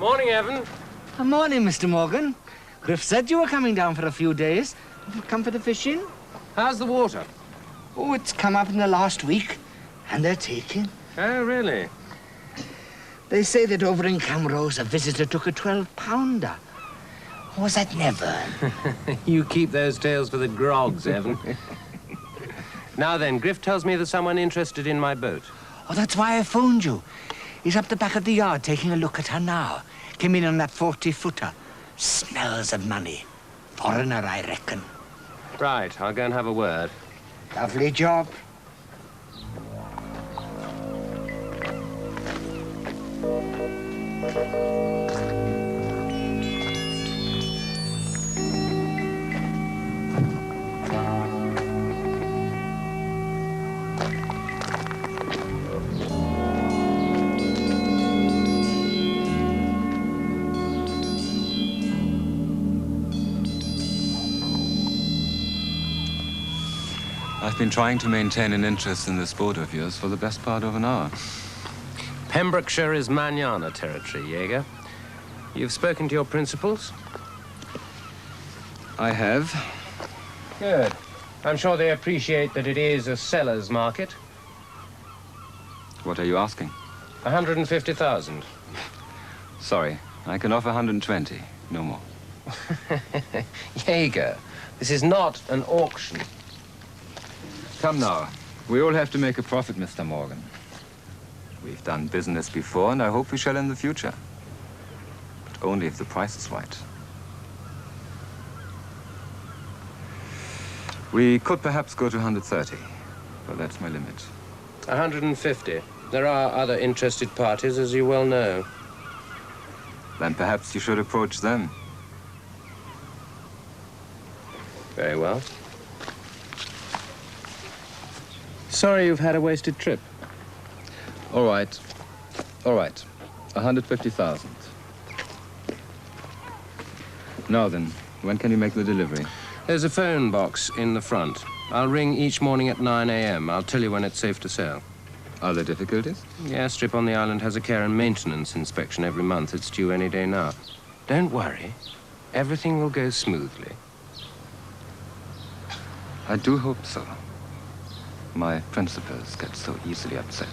Morning, Evan. Good morning, Mr. Morgan. Griff said you were coming down for a few days. Have you come for the fishing? How's the water? Oh, it's come up in the last week, and they're taking. Oh, really? They say that over in Camrose, a visitor took a 12-pounder. Was that never? You keep those tales for the grogs, Evan. Now then, Griff tells me there's someone interested in my boat. Oh, that's why I phoned you. He's up the back of the yard taking a look at her now. Came in on that 40-footer. Smells of money. Foreigner, I reckon. Right, I'll go and have a word. Lovely job. I've been trying to maintain an interest in this boat of yours for the best part of an hour. Pembrokeshire is manana territory, Jaeger. You've spoken to your principals? I have. Good. I'm sure they appreciate that it is a seller's market. What are you asking? 150,000. Sorry, I can offer 120, no more. Jaeger, this is not an auction. Come now. We all have to make a profit, Mr. Morgan. We've done business before, and I hope we shall in the future. But only if the price is right. We could perhaps go to 130, but that's my limit. 150. There are other interested parties, as you well know. Then perhaps you should approach them. Very well. Sorry you've had a wasted trip. All right. All right. 150,000. Now then, when can you make the delivery? There's a phone box in the front. I'll ring each morning at 9 a.m. I'll tell you when it's safe to sail. Are there difficulties? The airstrip on the island has a care and maintenance inspection every month. It's due any day now. Don't worry. Everything will go smoothly. I do hope so. My principals get so easily upset.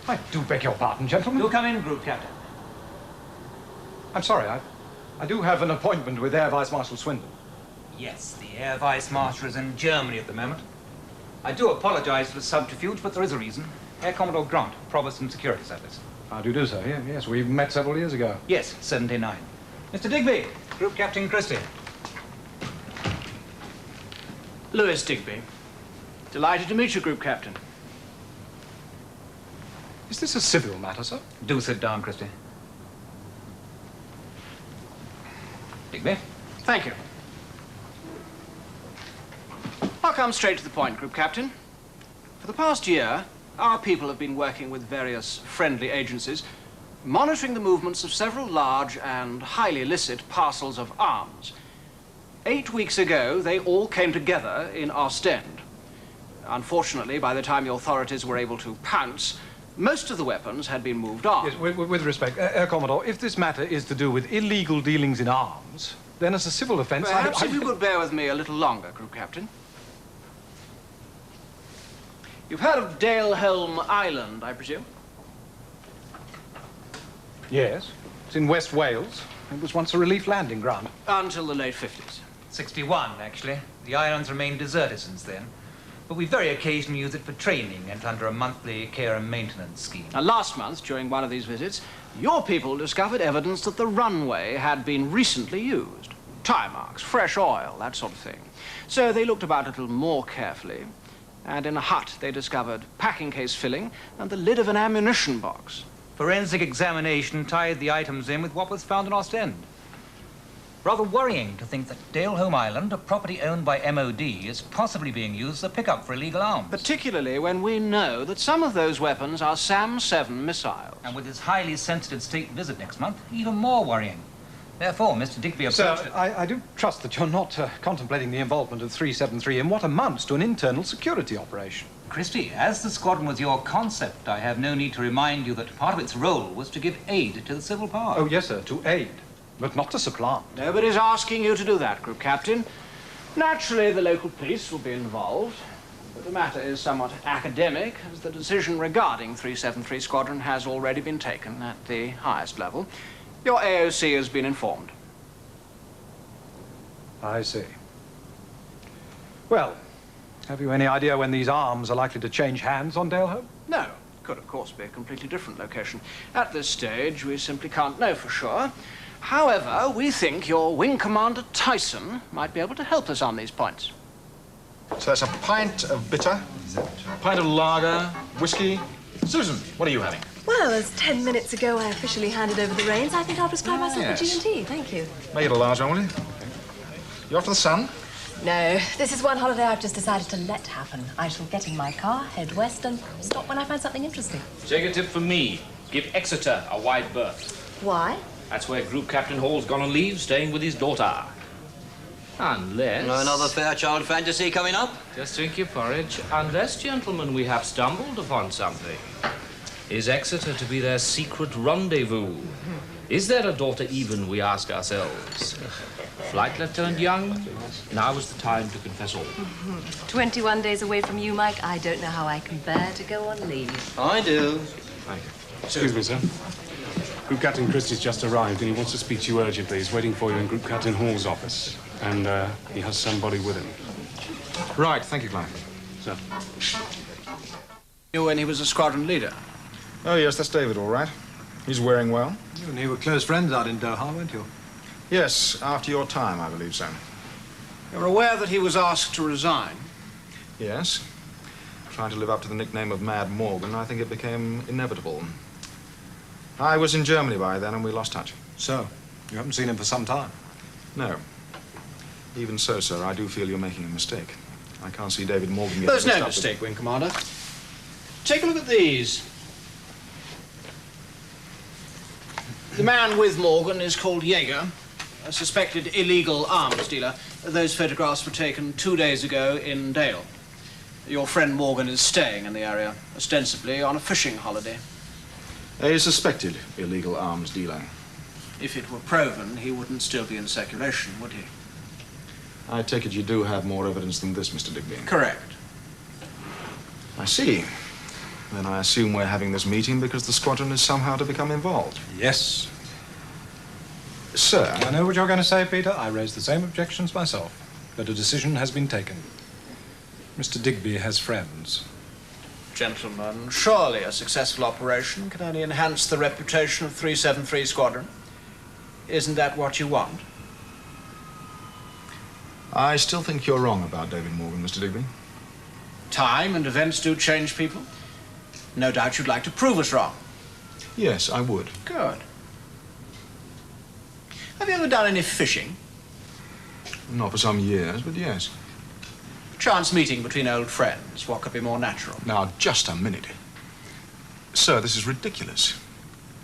I do beg your pardon, gentlemen. Do come in, Group Captain. I'm sorry, I do have an appointment with Air Vice Marshal Swindon. Yes, the Air Vice Marshal is in Germany at the moment. I do apologize for the subterfuge, but there is a reason. Air Commodore Grant, Provost and Security Service. How do you do, sir? Yes, we met several years ago. Yes, 79. Mr. Digby, Group Captain Christie. Lewis Digby. Delighted to meet you, Group Captain. Is this a civil matter, sir? Do sit down, Christie. Digby. Thank you. I'll come straight to the point, Group Captain. For the past year, our people have been working with various friendly agencies, monitoring the movements of several large and highly illicit parcels of arms. 8 weeks ago, they all came together in Ostend. Unfortunately, by the time the authorities were able to pounce, most of the weapons had been moved on. Yes, with respect, Air Commodore, if this matter is to do with illegal dealings in arms, then as a civil offence... Perhaps if you could bear with me a little longer, Group Captain. You've heard of Dalehelm Island, I presume? Yes, it's in West Wales. It was once a relief landing ground. Until the late 50s. 61, actually. The islands remained deserted since then. But we very occasionally use it for training and under a monthly care and maintenance scheme. Now, last month, during one of these visits, your people discovered evidence that the runway had been recently used. Tire marks, fresh oil, that sort of thing. So they looked about a little more carefully. And in a hut, they discovered packing case filling and the lid of an ammunition box. Forensic examination tied the items in with what was found in Ostend. Rather worrying to think that Dalehome Island, a property owned by MOD, is possibly being used as a pickup for illegal arms. Particularly when we know that some of those weapons are SAM-7 missiles. And with his highly sensitive state visit next month, even more worrying. Therefore, Mr. Digby approached... Sir, I do trust that you're not contemplating the involvement of 373 in what amounts to an internal security operation. Christie, as the squadron was your concept, I have no need to remind you that part of its role was to give aid to the civil power. Oh, yes, sir, to aid, but not to supplant. Nobody's asking you to do that, Group Captain. Naturally, the local police will be involved, but the matter is somewhat academic, as the decision regarding 373 Squadron has already been taken at the highest level. Your AOC has been informed. I see. Well, have you any idea when these arms are likely to change hands on Dalehome? No, it could of course be a completely different location. At this stage, we simply can't know for sure. However, we think your Wing Commander Tyson might be able to help us on these points. So that's a pint of bitter, a pint of lager, whiskey. Susan, what are you having? Well, as 10 minutes ago I officially handed over the reins, I think I'll prescribe myself a G&T. Thank you. Make it a large one, will you? You off to the sun? No, this is one holiday I've just decided to let happen. I shall get in my car, head west, and stop when I find something interesting. Take a tip from me. Give Exeter a wide berth. Why? That's where Group Captain Hall's gone on leave, staying with his daughter. Unless... Another Fairchild fantasy coming up? Just drink your porridge. Unless, gentlemen, we have stumbled upon something. Is Exeter to be their secret rendezvous? Is there a daughter even, we ask ourselves? Flight Lieutenant Young, now is the time to confess all. 21 days away from you, Mike. I don't know how I can bear to go on leave. I do. Thank you. Excuse me, sir. Group Captain Christie's just arrived and he wants to speak to you urgently. He's waiting for you in Group Captain Hall's office. And he has somebody with him. Right, thank you, Clive. Sir. You when he was a squadron leader? Oh, yes, that's David, all right. He's wearing well. You and he were close friends out in Doha, weren't you? Yes, after your time, I believe so. You're aware that he was asked to resign? Yes. Trying to live up to the nickname of Mad Morgan, I think it became inevitable. I was in Germany by then and we lost touch. So, you haven't seen him for some time? No. Even so, sir, I do feel you're making a mistake. I can't see David Morgan getting There's mixed no up with- mistake, Wing Commander. Take a look at these. The man with Morgan is called Jaeger, a suspected illegal arms dealer. Those photographs were taken 2 days ago in Dale. Your friend Morgan is staying in the area, ostensibly on a fishing holiday. A suspected illegal arms dealer. If it were proven, he wouldn't still be in circulation, would he? I take it you do have more evidence than this, Mr. Digby. Correct. I see. Then I assume we're having this meeting because the squadron is somehow to become involved. Yes. Sir... I know what you're going to say, Peter. I raised the same objections myself. But a decision has been taken. Mr. Digby has friends. Gentlemen, surely a successful operation can only enhance the reputation of 373 Squadron. Isn't that what you want? I still think you're wrong about David Morgan, Mr. Digby. Time and events do change people. No doubt you'd like to prove us wrong. Yes, I would. Good. Have you ever done any fishing? Not for some years, but yes. Chance meeting between old friends. What could be more natural? Now, just a minute. Sir, this is ridiculous.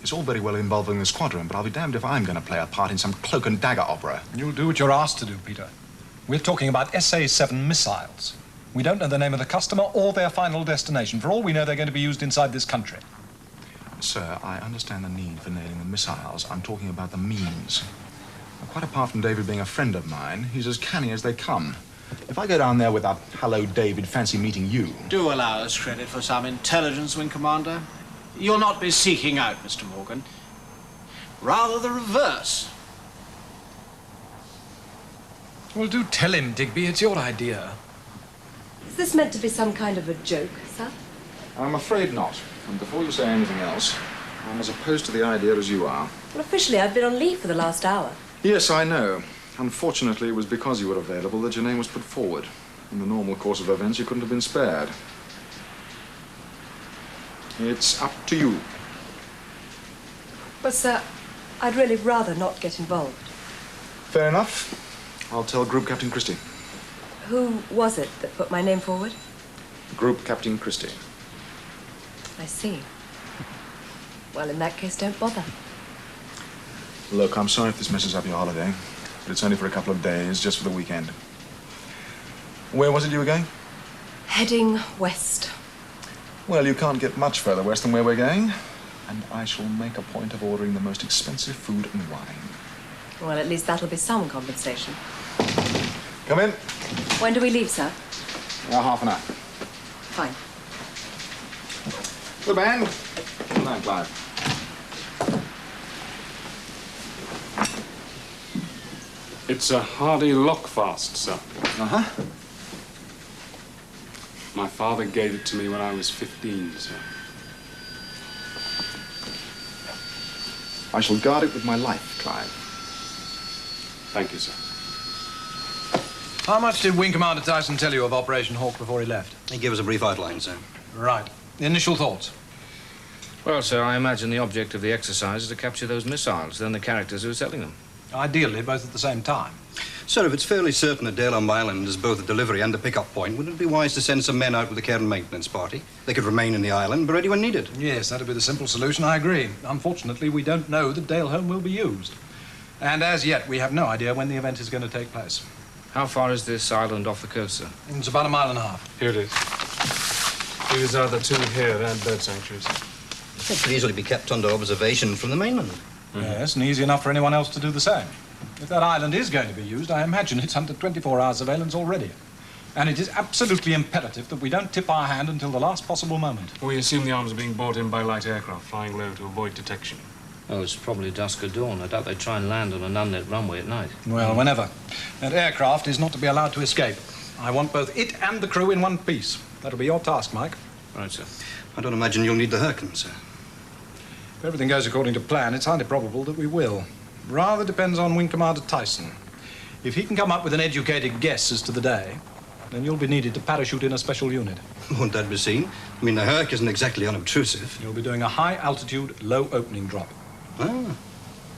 It's all very well involving the squadron, but I'll be damned if I'm going to play a part in some cloak and dagger opera. You'll do what you're asked to do, Peter. We're talking about SA-7 missiles. We don't know the name of the customer or their final destination. For all we know, they're going to be used inside this country. Sir, I understand the need for nailing the missiles. I'm talking about the means. Now, quite apart from David being a friend of mine, he's as canny as they come. If I go down there with a "Hello, David, fancy meeting you..." Do allow us credit for some intelligence, Wing Commander. You'll not be seeking out Mr. Morgan. Rather the reverse. Well, do tell him, Digby. It's your idea. Is this meant to be some kind of a joke, sir? I'm afraid not. And before you say anything else, I'm as opposed to the idea as you are. Well, officially, I've been on leave for the last hour. Yes, I know. Unfortunately, it was because you were available that your name was put forward. In the normal course of events, you couldn't have been spared. It's up to you. But, sir, I'd really rather not get involved. Fair enough. I'll tell Group Captain Christie. Who was it that put my name forward? Group Captain Christie. I see. Well, in that case, don't bother. Look, I'm sorry if this messes up your holiday, but it's only for a couple of days, just for the weekend. Where was it you were going? Heading west. Well, you can't get much further west than where we're going, and I shall make a point of ordering the most expensive food and wine. Well, at least that'll be some compensation. Come in. When do we leave, sir? Half an hour. Fine. The band. Good night, Clive. It's a hardy lockfast, sir. Uh-huh. My father gave it to me when I was 15, sir. I shall guard it with my life, Clive. Thank you, sir. How much did Wing Commander Tyson tell you of Operation Hawk before he left? He gave us a brief outline, sir. Right. Initial thoughts? Well, sir, I imagine the object of the exercise is to capture those missiles, then the characters who are selling them. Ideally, both at the same time. Sir, if it's fairly certain that Daleham Island is both a delivery and a pick-up point, wouldn't it be wise to send some men out with the care and maintenance party? They could remain in the island, but ready when needed. Yes, that'd be the simple solution, I agree. Unfortunately, we don't know that Daleham will be used. And as yet, we have no idea when the event is going to take place. How far is this island off the coast, sir? It's about 1.5 miles. Here it is. These are the two here. They're bird sanctuaries. It could easily be kept under observation from the mainland. Yes, and easy enough for anyone else to do the same. If that island is going to be used, I imagine it's under 24-hour surveillance already. And it is absolutely imperative that we don't tip our hand until the last possible moment. We assume the arms are being brought in by light aircraft, flying low to avoid detection. Oh, it's probably dusk or dawn. I doubt they'd try and land on an unlit runway at night. Well, whenever. That aircraft is not to be allowed to escape. I want both it and the crew in one piece. That'll be your task, Mike. Right, sir. I don't imagine you'll need the Hurricane, sir. If everything goes according to plan, it's highly probable that we will. Rather depends on Wing Commander Tyson. If he can come up with an educated guess as to the day, then you'll be needed to parachute in a special unit. Won't that be seen? I mean, the Herc isn't exactly unobtrusive. You'll be doing a high-altitude, low-opening drop. Ah,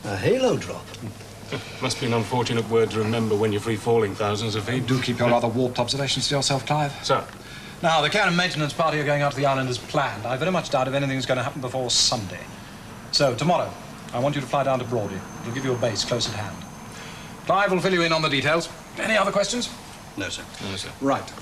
a halo drop. Must be an unfortunate word to remember when you're free-falling thousands of feet. Do keep your rather warped observations to yourself, Clive. Sir. Now, the care and maintenance party are going out to the island as planned. I very much doubt if anything's going to happen before Sunday. So, tomorrow, I want you to fly down to Broady. We'll give you a base close at hand. Clive will fill you in on the details. Any other questions? No, sir. No, sir. Right.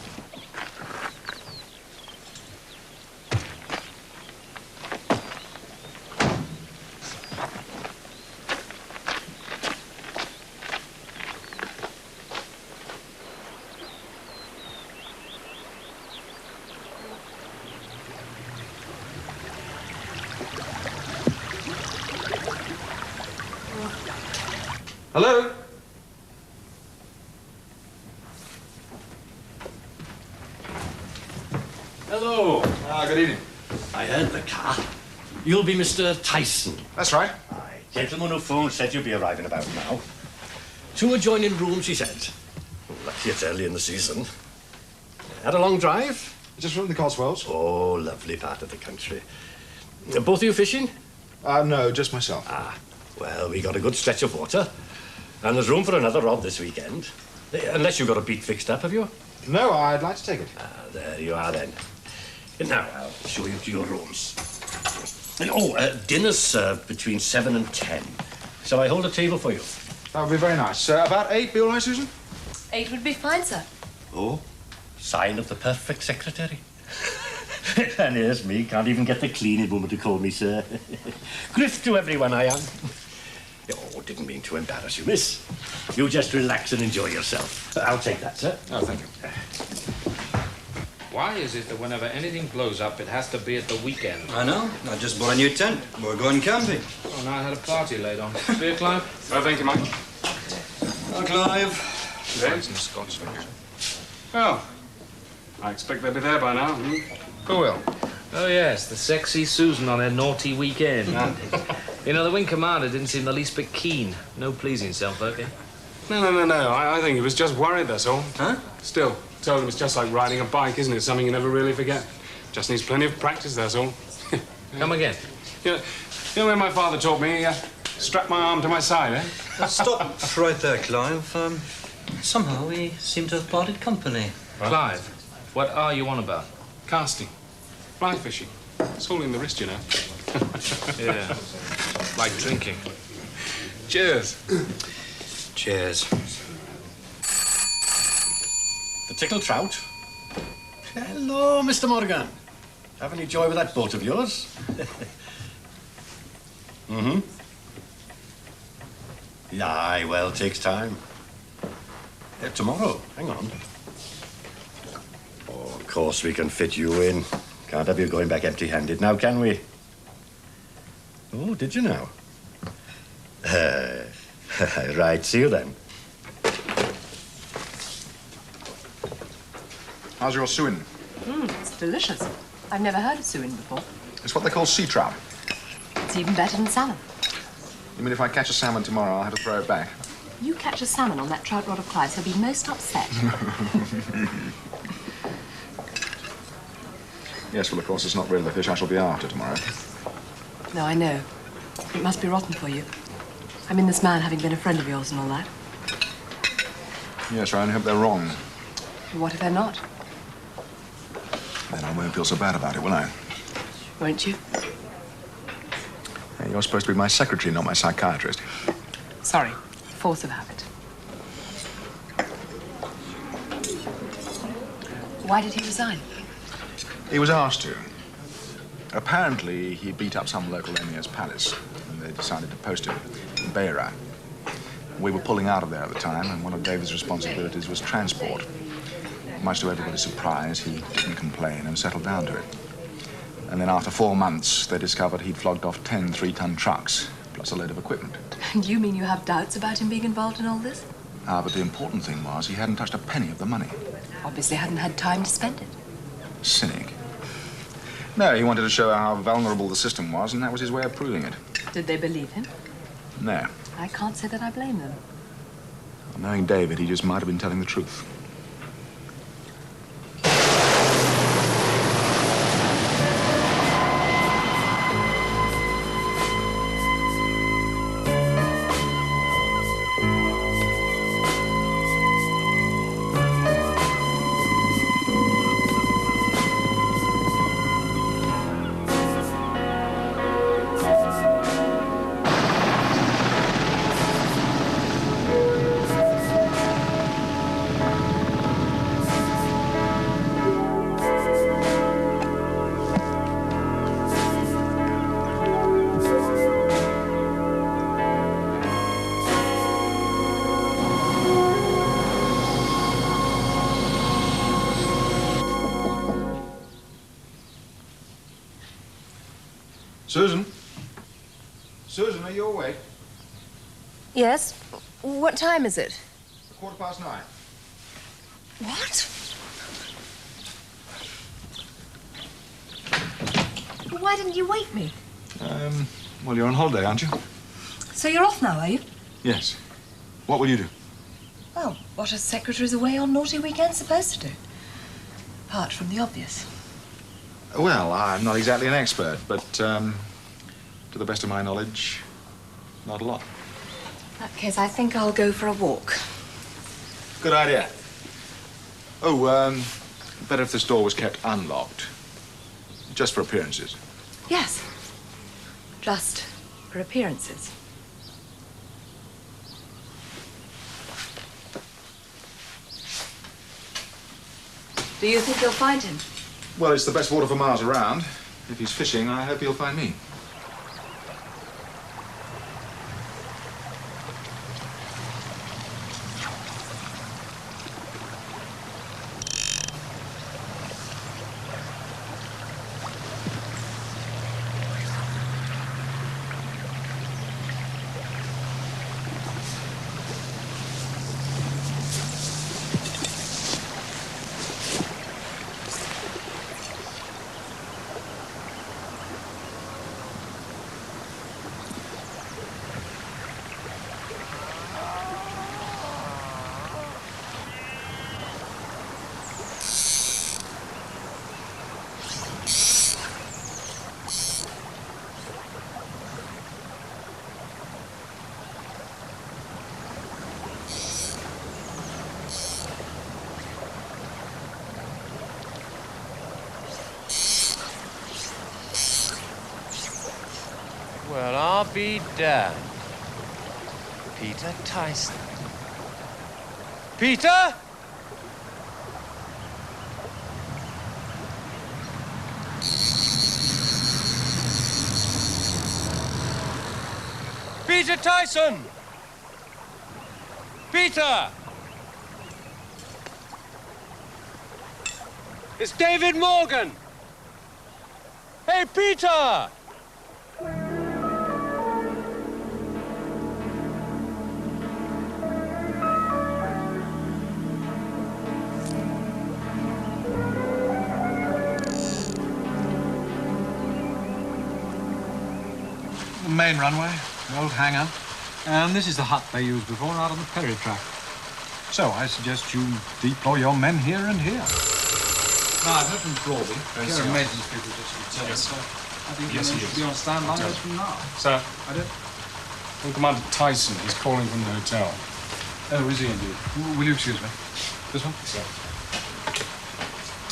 Hello? Hello. Good evening. I heard the car. You'll be Mr. Tyson. That's right. Aye. Gentleman who phoned said you'll be arriving about now. 2 adjoining rooms, he said. Lucky it's early in the season. Had a long drive? Just from the Cotswolds. Oh, lovely part of the country. Both of you fishing? No, just myself. Ah, well, we got a good stretch of water. And there's room for another rod this weekend. Unless you've got a beat fixed up, have you? No, I'd like to take it. Ah, there you are then. Now, I'll show you to your rooms. And, dinner's served between 7 and 10. Shall I hold a table for you? That would be very nice. About 8, be all right, Susan? 8 would be fine, sir. Oh, sign of the perfect secretary. And here's me, can't even get the cleaning woman to call me sir. Griff to everyone I am. Oh, didn't mean to embarrass you, miss. You just relax and enjoy yourself. I'll take that, sir. Oh, thank you. Why is it that whenever anything blows up, it has to be at the weekend? I know. I just bought a new tent. We're going camping. Oh, and I had a party laid on. Beer, Clive? Oh, thank you, Mike. Oh, Clive. Today? Some Scotch. Oh, I expect they'll be there by now. Who will? Oh, yes, the sexy Susan on her naughty weekend. You know, the Wing Commander didn't seem the least bit keen. No pleasing self, okay? No. I think he was just worried, that's all. Huh? Still, Told him it's just like riding a bike, isn't it? Something you never really forget. Just needs plenty of practice, that's all. Come again. You know when my father taught me, strap my arm to my side, eh? Well, stop right there, Clive. Somehow we seem to have parted company. Clive, what are you on about? Casting. Fly fishing. It's all in the wrist, you know. Yeah, like drinking. Cheers. Cheers. The tickle trout. Hello, Mr. Morgan. Have any joy with that boat of yours? Mm-hmm. Aye, well, it takes time. Tomorrow, hang on. Oh, of course we can fit you in. Can't have you going back empty-handed now, can we? Oh, did you now? Right, see you then. How's your suin? It's delicious. I've never heard of suin before. It's what they call sea trout. It's even better than salmon. You mean if I catch a salmon tomorrow, I'll have to throw it back? You catch a salmon on that trout rod of Clive's, he'll be most upset. Yes, well, of course, it's not really the fish I shall be after tomorrow. No, I know. It must be rotten for you. I mean, this man having been a friend of yours and all that. Yes, I only hope they're wrong. What if they're not? Then I won't feel so bad about it, will I? Won't you? Hey, you're supposed to be my secretary, not my psychiatrist. Sorry. Force of habit. Why did he resign? He was asked to. Apparently, he beat up some local emir's palace, and they decided to post him in Beira. We were pulling out of there at the time, and one of David's responsibilities was transport. Much to everybody's surprise, he didn't complain and settled down to it. And then after 4 months, they discovered he'd flogged off 10 3-ton trucks, plus a load of equipment. And you mean you have doubts about him being involved in all this? But the important thing was he hadn't touched a penny of the money. Obviously hadn't had time to spend it. Cynic. No, he wanted to show how vulnerable the system was, and that was his way of proving it. Did they believe him? No. I can't say that I blame them. Knowing David, he just might have been telling the truth. Susan? Susan, are you awake? Yes? What time is it? 9:15. What? Why didn't you wake me? Well, you're on holiday, aren't you? So you're off now, are you? Yes. What will you do? Well, what are secretaries away on naughty weekends supposed to do? Apart from the obvious. Well, I'm not exactly an expert, but to the best of my knowledge, not a lot. In that case, I think I'll go for a walk. Good idea. Oh, better if this door was kept unlocked. Just for appearances. Yes. Just for appearances. Do you think you'll find him? Well, it's the best water for miles around. If he's fishing, I hope he'll find me. Well, I'll be damned. Peter Tyson. Peter? Peter Tyson! Peter! It's David Morgan! Hey, Peter! The main runway, the old hangar, and this is the hut they used before out on the Perry track. So I suggest you deploy your men here and here. Now, I've heard from Broadby. Care and maintenance people just returned, so I think they should be on standby from now. Sir? I did. Well, Commander Tyson, he's calling from the hotel. Oh, is he indeed? Will you excuse me? This one? Sir.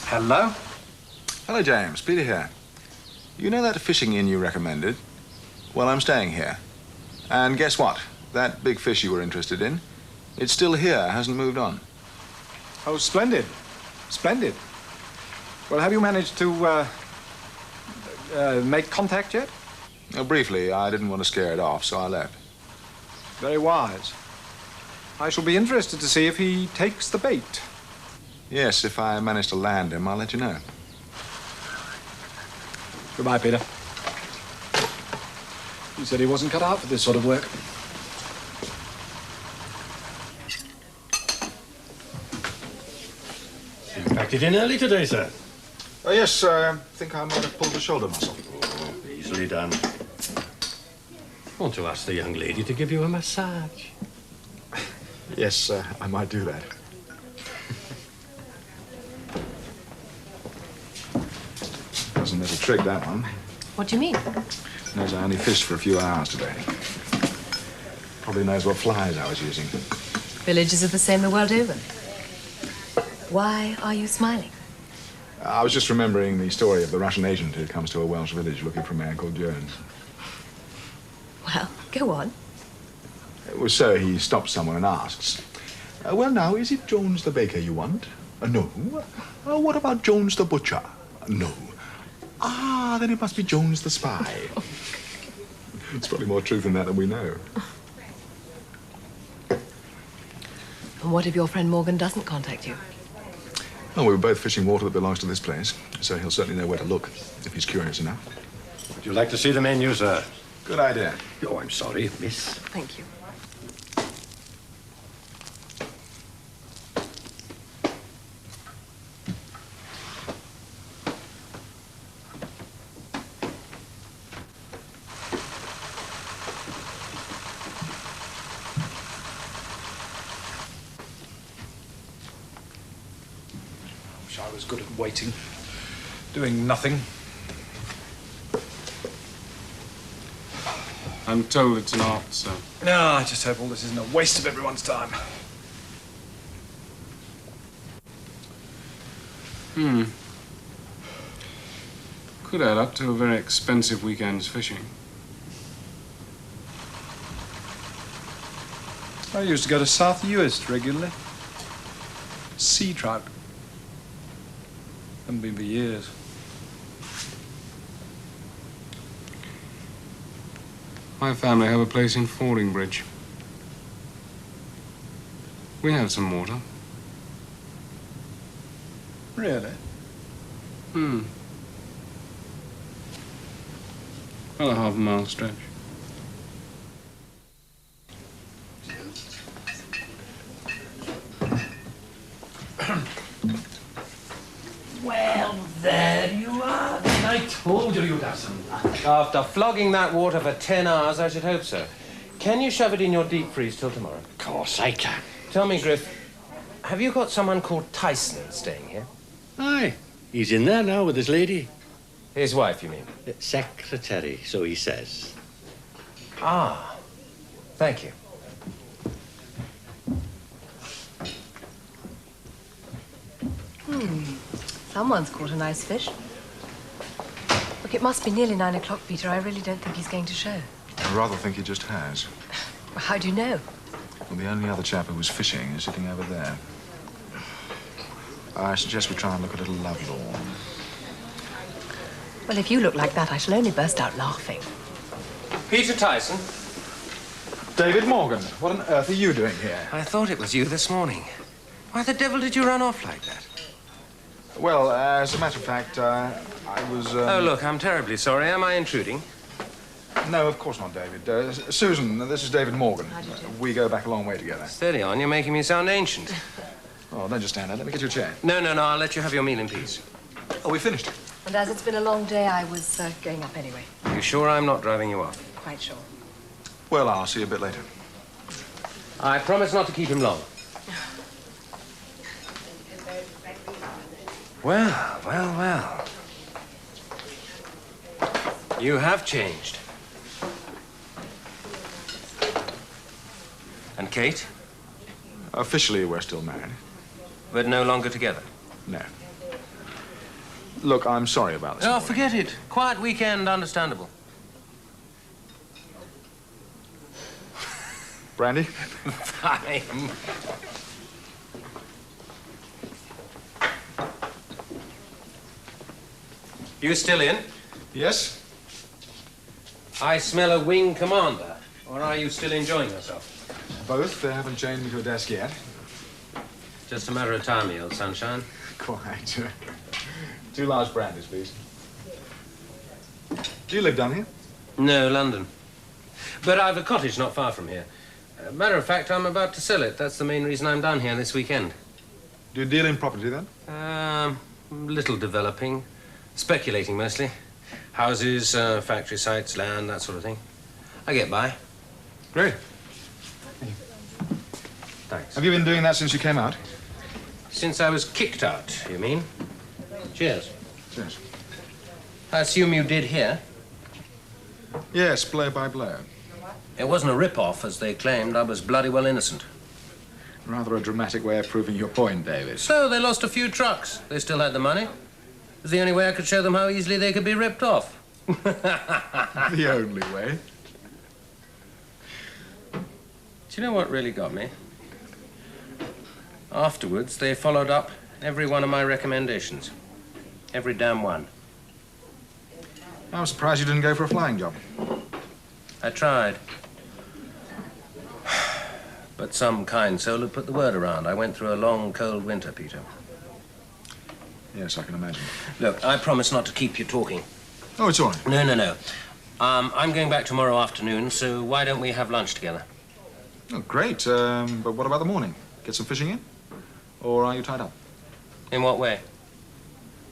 Hello? Hello, James. Peter here. You know that fishing inn you recommended? Well, I'm staying here. And guess what? That big fish you were interested in, it's still here, hasn't moved on. Oh, splendid. Splendid. Well, have you managed to make contact yet? Briefly, I didn't want to scare it off, so I left. Very wise. I shall be interested to see if he takes the bait. Yes, if I manage to land him, I'll let you know. Goodbye, Peter. He said he wasn't cut out for this sort of work. You packed it in early today, sir. Oh, yes, I think I might have pulled the shoulder muscle. Oh, easily done. Want to ask the young lady to give you a massage? Yes, I might do that. Doesn't let a trick, that one. What do you mean? Knows I only fished for a few hours today. Probably knows what flies I was using. Villages are the same the world over. Why are you smiling? I was just remembering the story of the Russian agent who comes to a Welsh village looking for a man called Jones. Well, go on. Well, so he stops someone and asks, well, now, is it Jones the baker you want? No. What about Jones the butcher? No. Ah, then it must be Jones the spy. It's probably more truth in that than we know. And what if your friend Morgan doesn't contact you? Well, we were both fishing water that belongs to this place, so he'll certainly know where to look, if he's curious enough. Would you like to see the menu, sir? Good idea. Oh, I'm sorry, miss. Thank you. I was good at waiting, doing nothing. I'm told it's an art, sir. No, I just hope all this isn't a waste of everyone's time. Could add up to a very expensive weekend's fishing. I used to go to South Uist regularly. Sea trout. Haven't been for years. My family have a place in Fordingbridge. We have some water. Really? Well, a half-mile stretch. Well, there you are. I told you you'd have some luck. After flogging that water for 10 hours, I should hope so. Can you shove it in your deep freeze till tomorrow? Of course I can. Tell me, Griff, have you got someone called Tyson staying here? Aye, he's in there now with his lady. His wife, you mean? Secretary, so he says. Ah, thank you. Someone's caught a nice fish. The Look, it must be nearly 9 o'clock, Peter. I really don't think he's going to show. I rather think he just has. Well, how do you know? Well, the only other chap who was fishing is sitting over there. I suggest we try and look a little lovelorn. Well, if you look like that, I shall only burst out laughing. Peter Tyson. David Morgan, what on earth are you doing here? I thought it was you this morning. Why the devil did you run off like that? Well, as a matter of fact, I was... Oh, look, I'm terribly sorry. Am I intruding? No, of course not, David. Susan, this is David Morgan. We go back a long way together. Steady on, you're making me sound ancient. Oh, don't just stand there. Let me get you a chair. No, I'll let you have your meal in peace. Oh, we finished. And as it's been a long day, I was going up anyway. You sure I'm not driving you off? Quite sure. Well, I'll see you a bit later. I promise not to keep him long. Well. You have changed. And Kate? Officially, we're still married. But no longer together? No. Look, I'm sorry about this. Oh, morning. forget it. Quiet weekend, understandable. Brandy? Fine. You still in? Yes. I smell a wing commander. Or are you still enjoying yourself? Both. They haven't chained me to a desk yet. Just a matter of time, you old sunshine. Quite. 2 large brandies, please. Do you live down here? No, London. But I've a cottage not far from here. Matter of fact, I'm about to sell it. That's the main reason I'm down here this weekend. Do you deal in property, then? Little developing. Speculating, mostly. Houses, factory sites, land, that sort of thing. I get by. Great. Thanks. Have you been doing that since you came out? Since I was kicked out, you mean? Cheers. Cheers. I assume you did here? Yes, blow by blow. It wasn't a rip-off, as they claimed. I was bloody well innocent. Rather a dramatic way of proving your point, David. So they lost a few trucks. They still had the money. It was the only way I could show them how easily they could be ripped off. The only way. Do you know what really got me? Afterwards, they followed up every one of my recommendations. Every damn one. I'm surprised you didn't go for a flying job. I tried. But some kind soul had put the word around. I went through a long, cold winter, Peter. Yes, I can imagine. Look, I promise not to keep you talking. Oh, it's all right. No. I'm going back tomorrow afternoon, so why don't we have lunch together? Oh, great. But what about the morning? Get some fishing in? Or are you tied up? In what way?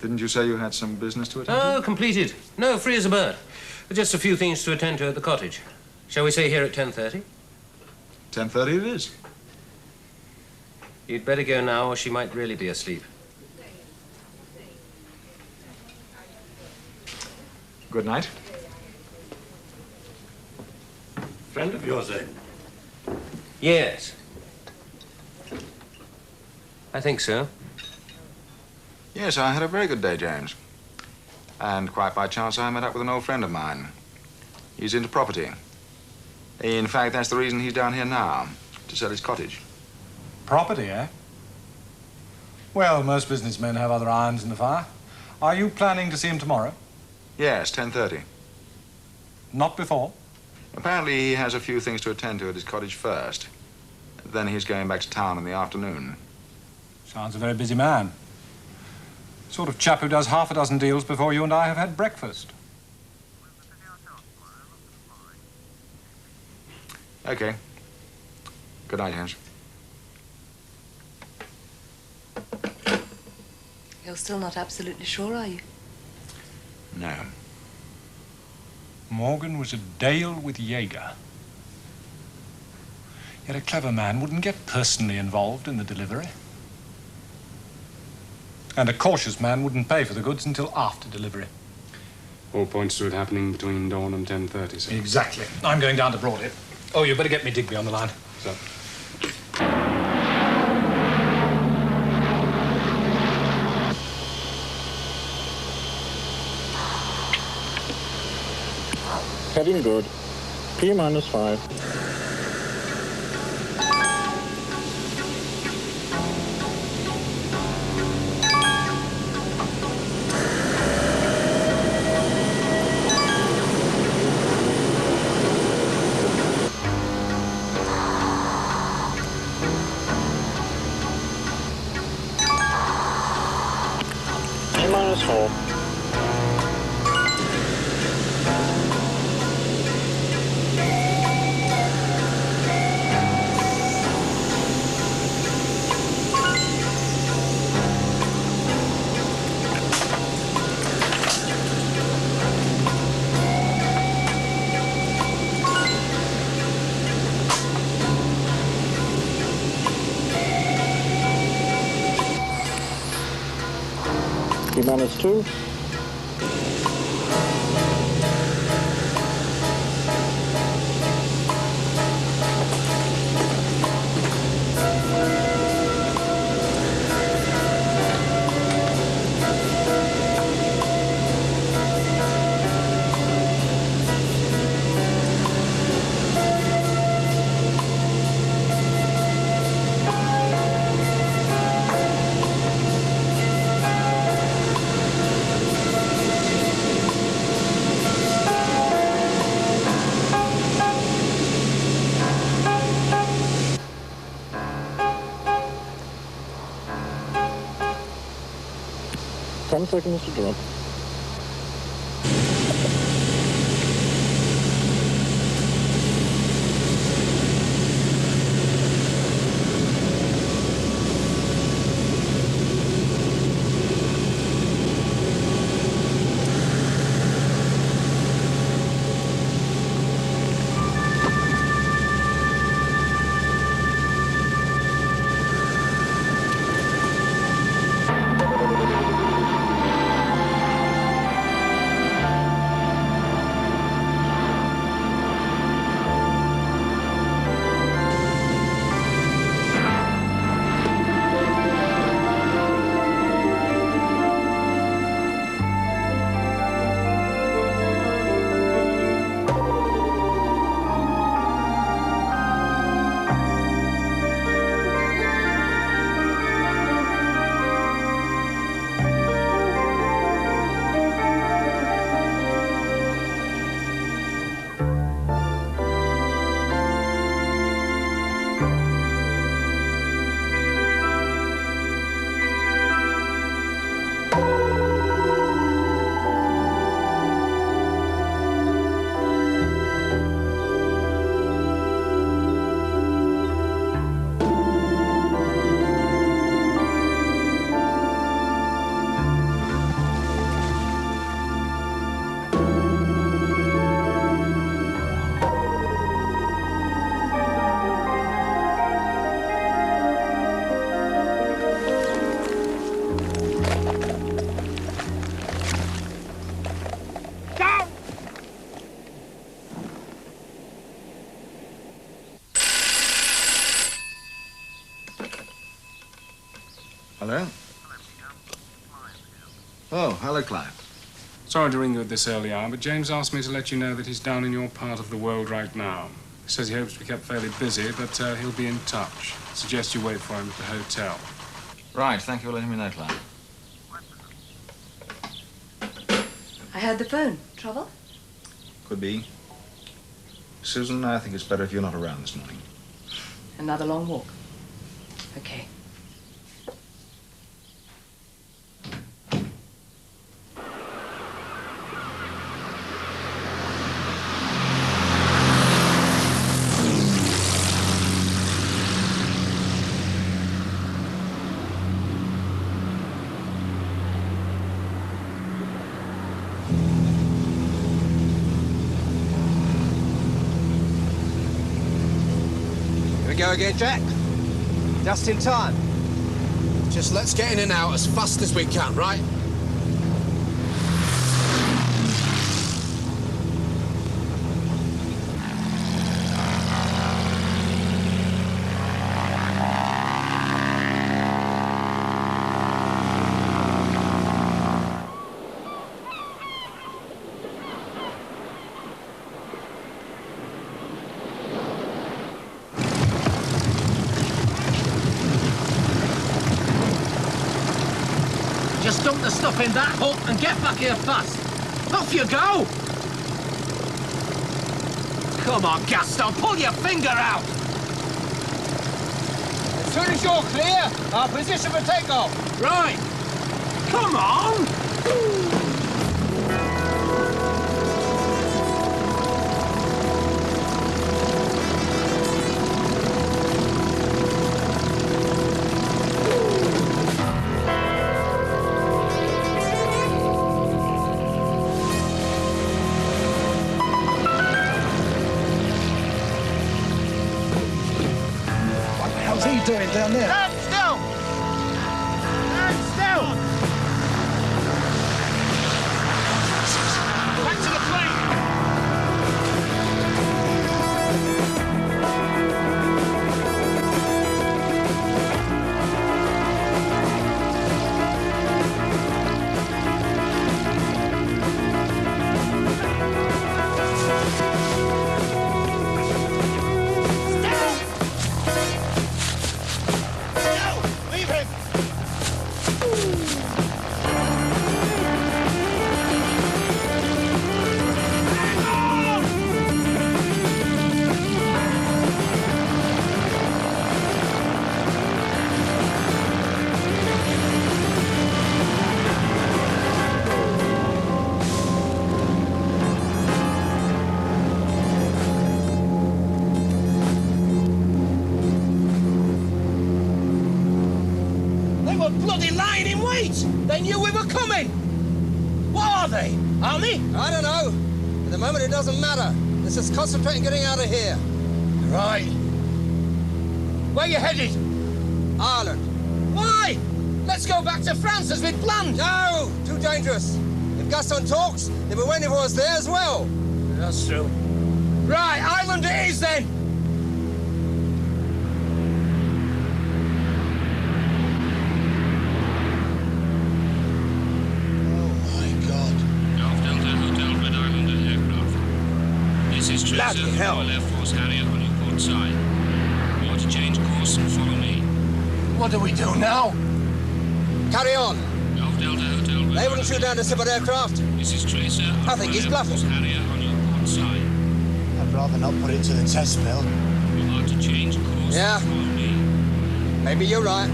Didn't you say you had some business to attend to? Oh, completed. No, free as a bird. Just a few things to attend to at the cottage. Shall we say here at 10:30? 10:30 it is. You'd better go now, or she might really be asleep. Good night. Friend of yours, eh? Yes. I think so. Yes, I had a very good day, James. And quite by chance, I met up with an old friend of mine. He's into property. In fact, that's the reason he's down here now, to sell his cottage. Property, eh? Well, most businessmen have other irons in the fire. Are you planning to see him tomorrow? Yes, 10:30. Not before? Apparently, he has a few things to attend to at his cottage first. Then he's going back to town in the afternoon. Sounds a very busy man. Sort of chap who does half a dozen deals before you and I have had breakfast. Okay. Good night, Hans. You're still not absolutely sure, are you? No. Morgan was a Dale with Jaeger. Yet a clever man wouldn't get personally involved in the delivery. And a cautious man wouldn't pay for the goods until after delivery. All points to it happening between dawn and 10:30, sir. Exactly. I'm going down to Broadhead. Oh, you better get me Digby on the line. So. Heading good. P-5. T-4. T-2. Seconds to drop. Hello? Oh, hello, Clive. Sorry to ring you at this early hour, but James asked me to let you know that he's down in your part of the world right now. He says he hopes to be kept fairly busy, but he'll be in touch. Suggest you wait for him at the hotel. Right, thank you for letting me know, Clive. I heard the phone. Trouble? Could be. Susan, I think it's better if you're not around this morning. Another long walk. Okay. Go again, Jack. Just in time. Just let's get in and out as fast as we can, right? the stuff in that hut and get back here fast. Off you go! Come on, Gaston, pull your finger out! As soon as you're clear, our position for takeoff. Right. Come on! What's he doing down there? Stand still! Stand still! Back to the plane! Bloody lying in wait! They knew we were coming! What are they? Army? I don't know. At the moment, it doesn't matter. Let's just concentrate on getting out of here. Right. Where you headed? Ireland. Why? Let's go back to France as we'd planned. No! Too dangerous. If Gaston talks, they'll be waiting for us there as well. That's true. Right, Ireland it is then! Bloody hell. Air Force Harrier on your port side. You are to change course and follow me. What do we do now? Carry on. Golf Delta Hotel. They wouldn't shoot down the civil aircraft. This is Tracer. I think he's bluffing. Harrier on your port side. I'd rather not put it to the test, Bill. You are to change course and follow me. Maybe you're right.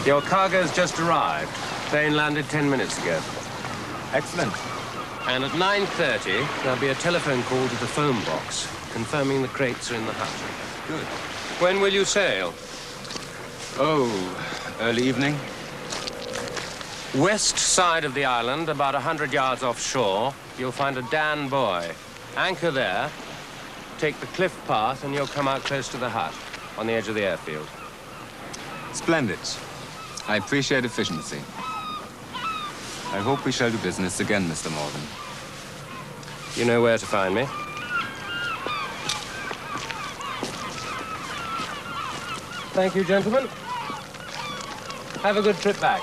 Your cargo's just arrived. Plane landed 10 minutes ago. Excellent. And at 9:30, there'll be a telephone call to the phone box, confirming the crates are in the hut. Good. When will you sail? Oh, early evening. West side of the island, about 100 yards offshore, you'll find a Dan buoy. Anchor there, take the cliff path, and you'll come out close to the hut, on the edge of the airfield. Splendid. I appreciate efficiency. I hope we shall do business again, Mr. Morgan. You know where to find me. Thank you, gentlemen. Have a good trip back.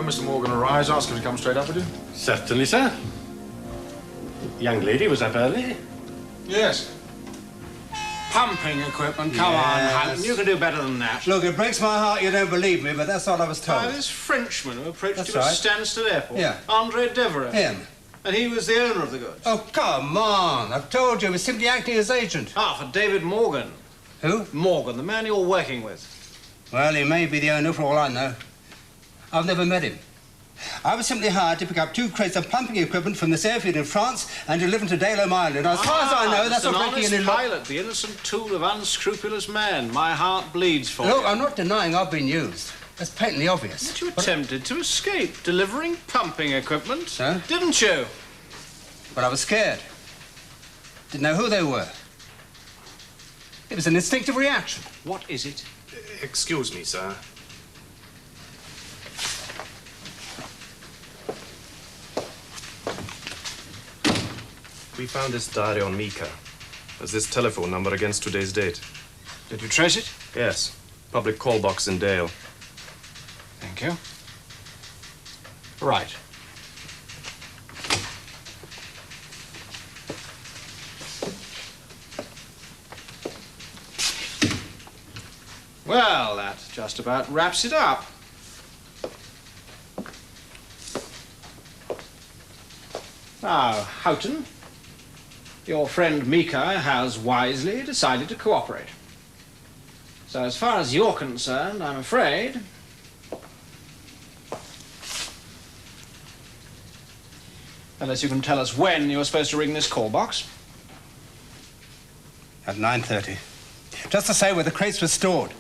When Mr. Morgan arrives, ask him to come straight up, would you? Certainly, sir. The young lady was up early. Yes. Pumping equipment, come on, Houghton, you can do better than that. Look, it breaks my heart you don't believe me, but that's all I was told. This Frenchman who approached That's you at right. Stansted Airport. Yeah. Andre Devereux. Him. And he was the owner of the goods. Oh, come on. I've told you, he was simply acting as agent. Ah, for David Morgan. Who? Morgan, the man you're working with. Well, he may be the owner for all I know. I've never met him. I was simply hired to pick up 2 crates of pumping equipment from this airfield in France and deliver them to Daleham Island. As far as I know, that's an not breaking honest any law. pilot, the innocent tool of unscrupulous man. My heart bleeds for Look, you. I'm not denying I've been used. That's patently obvious. But you attempted to escape, delivering pumping equipment. So? Didn't you? But I was scared. Didn't know who they were. It was an instinctive reaction. What is it? Excuse me, sir. We found this diary on Mika. There's this telephone number against today's date. Did you trace it? Yes. Public call box in Dale. Thank you. Right. Well, that just about wraps it up. Now, Houghton, your friend Mika has wisely decided to cooperate. So as far as you're concerned, I'm afraid unless you can tell us when you're supposed to ring this call box. At 9:30. Just to say where the crates were stored.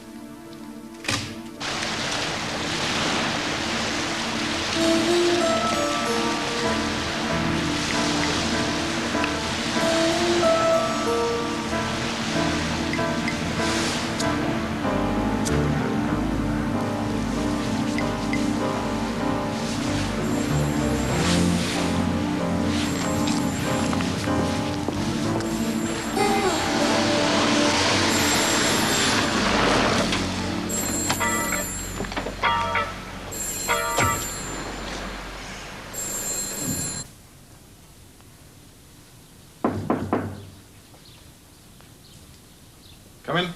Come in.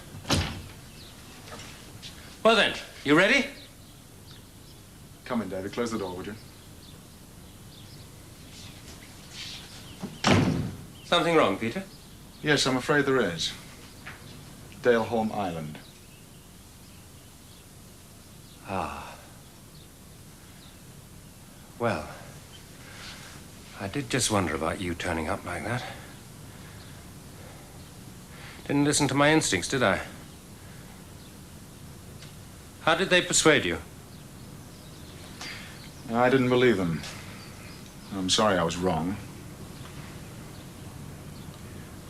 Well then, you ready? Come in, David. Close the door, would you? Something wrong, Peter? Yes, I'm afraid there is. Daleham Island. Ah. Well, I did just wonder about you turning up like that. Didn't listen to my instincts, did I? How did they persuade you? I didn't believe them. I'm sorry I was wrong.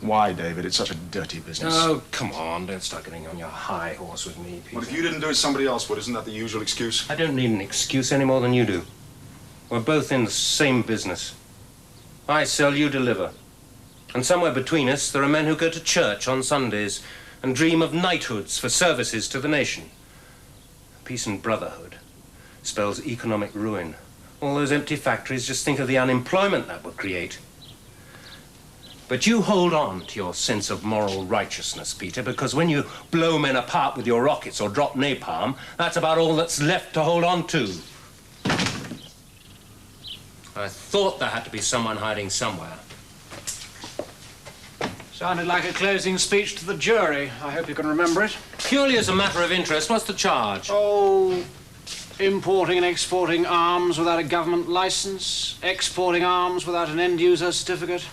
Why, David? It's such a dirty business. Oh, come on. Don't start getting on your high horse with me, Peter. Well, if you didn't do it, somebody else would. Isn't that the usual excuse? I don't need an excuse any more than you do. We're both in the same business. I sell, you deliver. And somewhere between us, there are men who go to church on Sundays and dream of knighthoods for services to the nation. Peace and brotherhood spells economic ruin. All those empty factories, just think of the unemployment that would create. But you hold on to your sense of moral righteousness, Peter, because when you blow men apart with your rockets or drop napalm, that's about all that's left to hold on to. I thought there had to be someone hiding somewhere. Sounded like a closing speech to the jury. I hope you can remember it. Purely as a matter of interest, what's the charge? Oh, importing and exporting arms without a government license, exporting arms without an end-user certificate.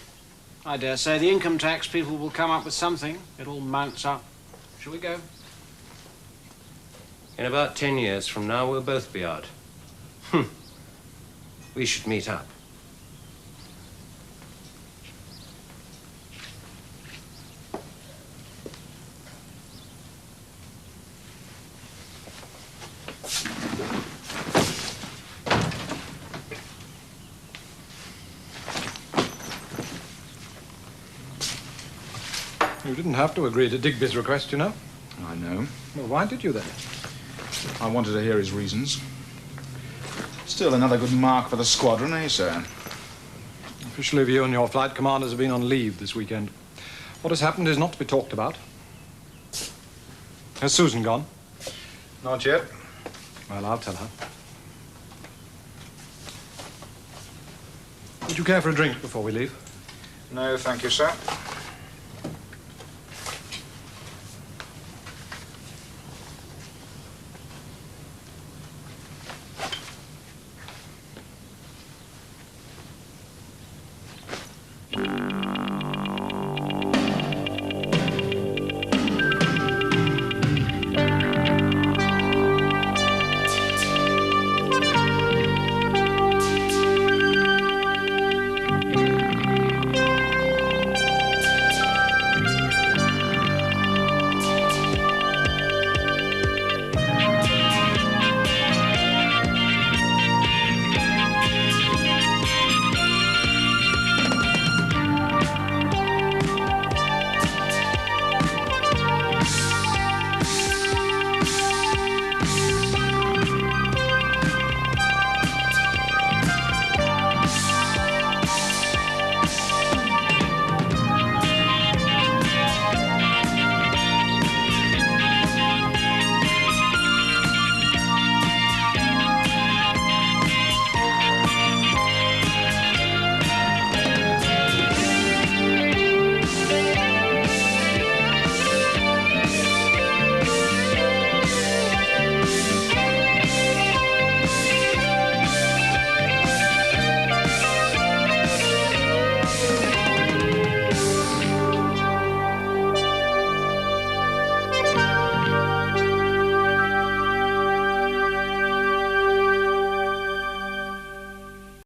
I dare say the income tax people will come up with something. It all mounts up. Shall we go? In about 10 years from now, we'll both be out. We should meet up. You didn't have to agree to Digby's request, you know. I know. Well, why did you then? I wanted to hear his reasons. Still another good mark for the squadron, eh, sir? Officially, you and your flight commanders have been on leave this weekend. What has happened is not to be talked about. Has Susan gone? Not yet. Well, I'll tell her. Would you care for a drink before we leave? No, thank you, sir.